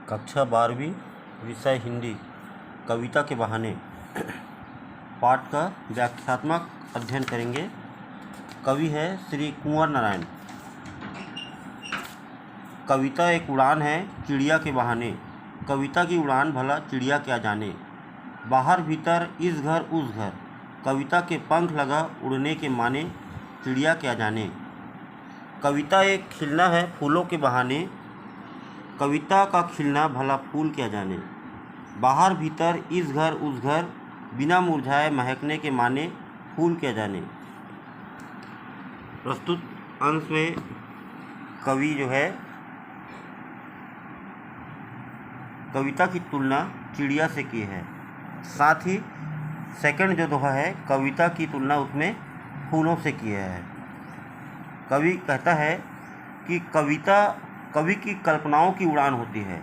कक्षा 12वीं विषय हिंदी कविता के बहाने पाठ का व्याख्यात्मक अध्ययन करेंगे। कवि है श्री कुंवर नारायण। कविता एक उड़ान है चिड़िया के बहाने, कविता की उड़ान भला चिड़िया क्या जाने। बाहर भीतर इस घर उस घर, कविता के पंख लगा उड़ने के माने, चिड़िया क्या जाने। कविता एक खिलना है फूलों के बहाने, कविता का खिलना भला फूल क्या जाने। बाहर भीतर इस घर उस घर, बिना मुरझाए महकने के माने, फूल क्या जाने। प्रस्तुत अंश में कवि जो है कविता की तुलना चिड़िया से की है, साथ ही सेकंड जो दोहा है कविता की तुलना उसमें फूलों से की है। कवि कहता है कि कविता कवि की कल्पनाओं की उड़ान होती है।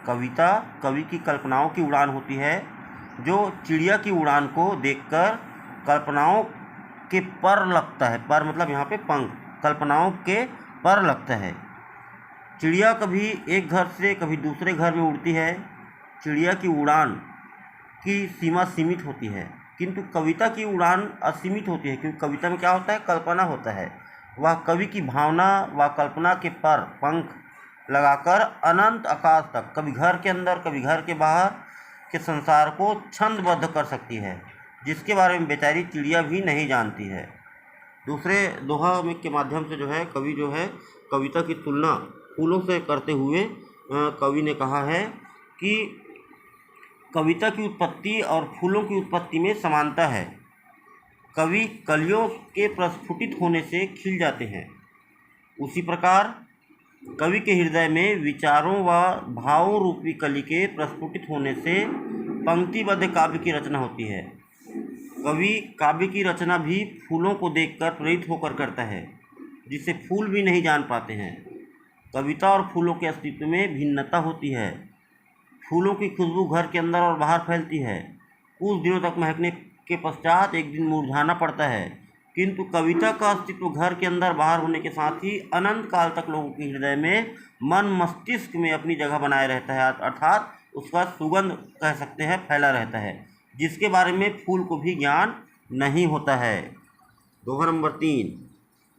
कविता कवि की कल्पनाओं की उड़ान होती है, जो चिड़िया की उड़ान को देखकर कल्पनाओं के पर लगता है। पर मतलब यहाँ पे पंख, कल्पनाओं के पर लगता है। चिड़िया कभी एक घर से कभी दूसरे घर में उड़ती है। चिड़िया की उड़ान की सीमा सीमित होती है, किंतु कविता की उड़ान असीमित होती है, क्योंकि कविता में क्या होता है, कल्पना होता है। वह कवि की भावना व कल्पना के पर पंख लगाकर अनंत आकाश तक, कभी घर के अंदर कभी घर के बाहर के संसार को छंदबद्ध कर सकती है, जिसके बारे में बेचारी चिड़िया भी नहीं जानती है। दूसरे दोहा में के माध्यम से जो है कवि जो है कविता की तुलना फूलों से करते हुए कवि ने कहा है कि कविता की उत्पत्ति और फूलों की उत्पत्ति में समानता है। कवि कलियों के प्रस्फुटित होने से खिल जाते हैं, उसी प्रकार कवि के हृदय में विचारों व भावों रूपी कली के प्रस्फुटित होने से पंक्तिबद्ध काव्य की रचना होती है। कवि काव्य की रचना भी फूलों को देखकर प्रेरित होकर करता है, जिसे फूल भी नहीं जान पाते हैं। कविता और फूलों के अस्तित्व में भिन्नता होती है। फूलों की खुशबू घर के अंदर और बाहर फैलती है, कुछ दिनों तक महकने के पश्चात एक दिन मुरझाना पड़ता है, किंतु कविता का अस्तित्व घर के अंदर बाहर होने के साथ ही अनंत काल तक लोगों के हृदय में, मन मस्तिष्क में अपनी जगह बनाए रहता है, अर्थात उसका सुगंध कह सकते हैं फैला रहता है, जिसके बारे में फूल को भी ज्ञान नहीं होता है। दोहा नंबर 3,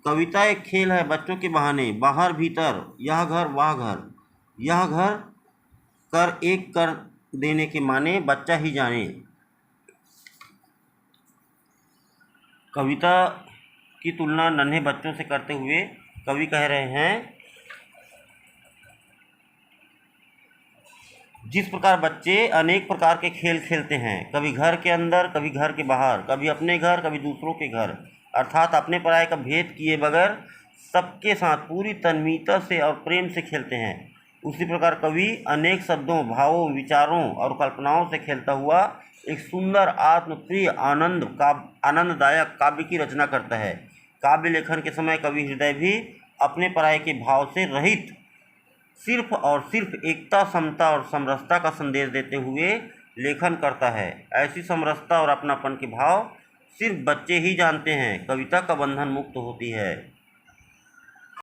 कविता एक खेल है बच्चों के बहाने, बाहर भीतर यह घर वह घर, यह घर कर एक कर देने के माने, बच्चा ही जाने। कविता की तुलना नन्हे बच्चों से करते हुए कवि कह रहे हैं, जिस प्रकार बच्चे अनेक प्रकार के खेल खेलते हैं, कभी घर के अंदर कभी घर के बाहर, कभी अपने घर कभी दूसरों के घर, अर्थात अपने पराये का भेद किए बगैर सबके साथ पूरी तन्मयता से और प्रेम से खेलते हैं, उसी प्रकार कवि अनेक शब्दों, भावों, विचारों और कल्पनाओं से खेलता हुआ एक सुंदर आत्मप्रिय आनंददायक काव्य की रचना करता है। काव्य लेखन के समय कवि हृदय भी अपने पराये के भाव से रहित सिर्फ और सिर्फ एकता, समता और समरसता का संदेश देते हुए लेखन करता है। ऐसी समरसता और अपनापन के भाव सिर्फ बच्चे ही जानते हैं। कविता का बंधन मुक्त होती है।